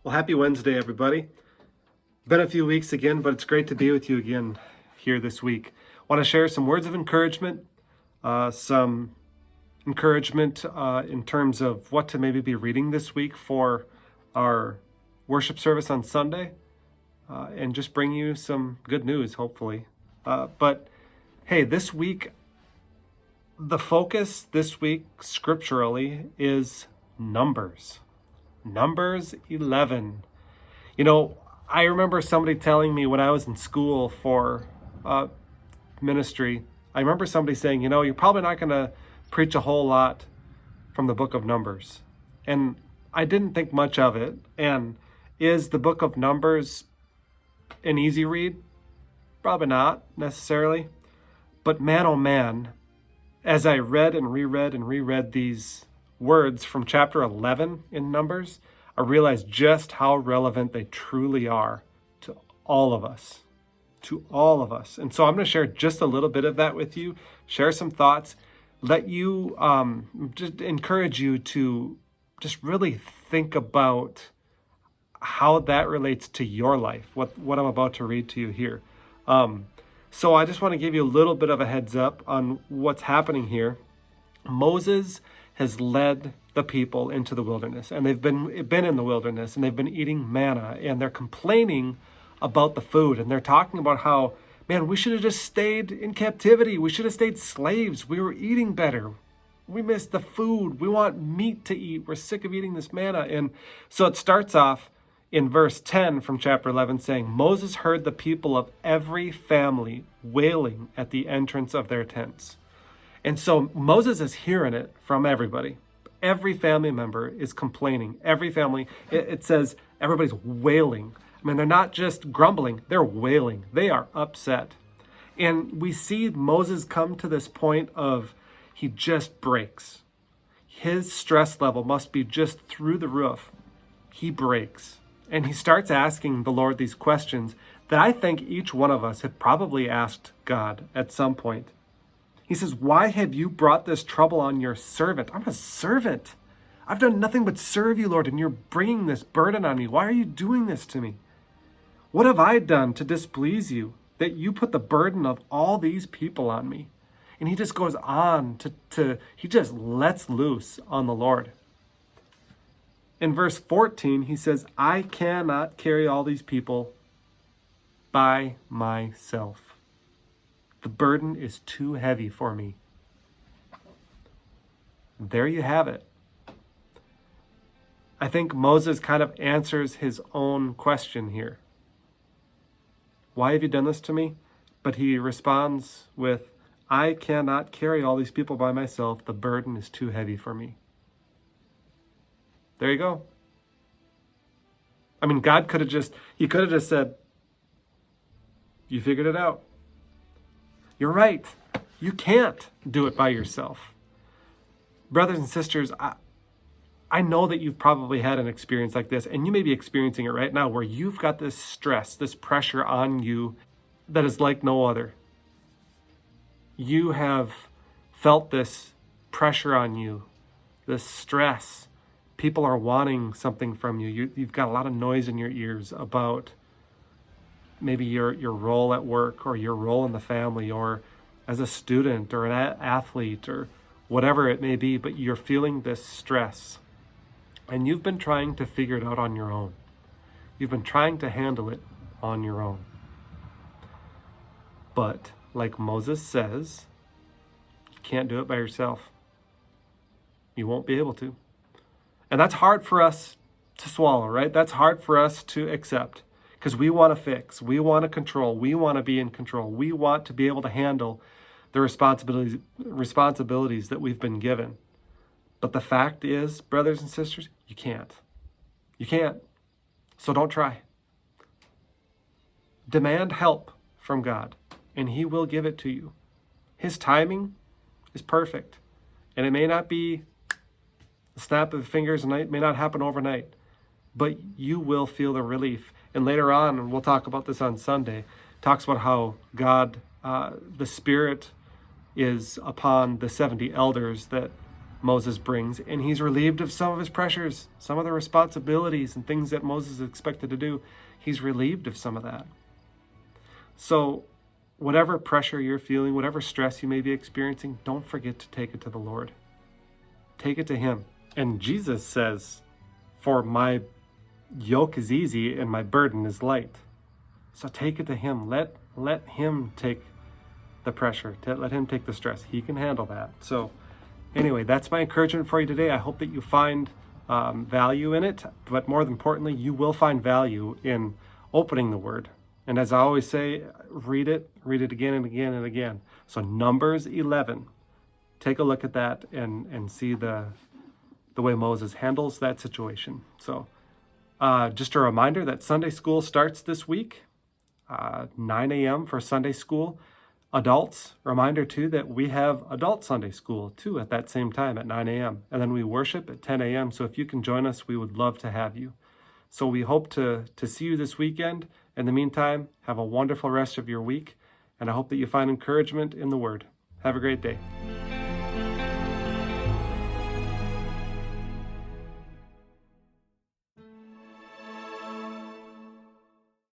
Well, happy Wednesday, everybody. Been a few weeks again, but it's great to be with you again here this week. Want to share some words of encouragement, some encouragement in terms of what to maybe be reading this week for our worship service on Sunday, and just bring you some good news, hopefully. But hey, this week, the focus this week scripturally is Numbers. Numbers 11. You know, I remember somebody telling me when I was in school for ministry, I remember somebody saying, you're probably not going to preach a whole lot from the book of Numbers. And I didn't think much of it. And is the book of Numbers an easy read? Probably not necessarily. But man, oh man, as I read and reread these words from chapter 11 in Numbers, I realized just how relevant they truly are to all of us. To all of us. And so I'm going to share just a little bit of that with you, share some thoughts, let you, just encourage you to just really think about how that relates to your life, what I'm about to read to you here. So I just want to give you a little bit of a heads up on what's happening here. Moses has led the people into the wilderness, and they've been in the wilderness, and they've been eating manna, and they're complaining about the food, and they're talking about how, man, we should have just stayed in captivity. We should have stayed slaves. We were eating better. We missed the food. We want meat to eat. We're sick of eating this manna. And so it starts off in verse 10 from chapter 11 saying, Moses heard the people of every family wailing at the entrance of their tents. And so Moses is hearing it from everybody. Every family member is complaining. Every family, it says everybody's wailing. I mean, they're not just grumbling, they're wailing. They are upset. And we see Moses come to this point of he just breaks. His stress level must be just through the roof. He breaks. And he starts asking the Lord these questions that I think each one of us have probably asked God at some point. He says, why have you brought this trouble on your servant? I'm a servant. I've done nothing but serve you, Lord, and you're bringing this burden on me. Why are you doing this to me? What have I done to displease you that you put the burden of all these people on me? And he just goes on he just lets loose on the Lord. In verse 14, he says, I cannot carry all these people by myself. The burden is too heavy for me. There you have it. I think Moses kind of answers his own question here. Why have you done this to me? But he responds with, I cannot carry all these people by myself. The burden is too heavy for me. There you go. I mean, God could have just said, you figured it out. You're right. You can't do it by yourself. Brothers and sisters, I know that you've probably had an experience like this, and you may be experiencing it right now where you've got this stress, this pressure on you that is like no other. You have felt this pressure on you, this stress. People are wanting something from you. You've got a lot of noise in your ears about maybe your role at work or your role in the family or as a student or an athlete or whatever it may be, but you're feeling this stress and you've been trying to figure it out on your own. You've been trying to handle it on your own. But like Moses says, you can't do it by yourself. You won't be able to. And that's hard for us to swallow, right? That's hard for us to accept. Because we want to fix, we want to control, we want to be in control. We want to be able to handle the responsibilities that we've been given. But the fact is, brothers and sisters, you can't. You can't. So don't try. Demand help from God, and he will give it to you. His timing is perfect. And it may not be the snap of the fingers, and it may not happen overnight. But you will feel the relief. And later on, and we'll talk about this on Sunday, talks about how God, the Spirit is upon the 70 elders that Moses brings, and he's relieved of some of his pressures, some of the responsibilities and things that Moses is expected to do. He's relieved of some of that. So whatever pressure you're feeling, whatever stress you may be experiencing, don't forget to take it to the Lord. Take it to him. And Jesus says, for my yoke is easy and my burden is light. So take it to him. Let him take the pressure. Let him take the stress. He can handle that. So anyway, that's my encouragement for you today. I hope that you find value in it, but more importantly, you will find value in opening the Word. And as I always say, read it again and again and again. So Numbers 11, take a look at that and see the way Moses handles that situation. So just a reminder that Sunday school starts this week, 9 a.m. for Sunday school. Adults, reminder too that we have adult Sunday school too at that same time at 9 a.m. And then we worship at 10 a.m. So if you can join us, we would love to have you. So we hope to see you this weekend. In the meantime, have a wonderful rest of your week, and I hope that you find encouragement in the Word. Have a great day.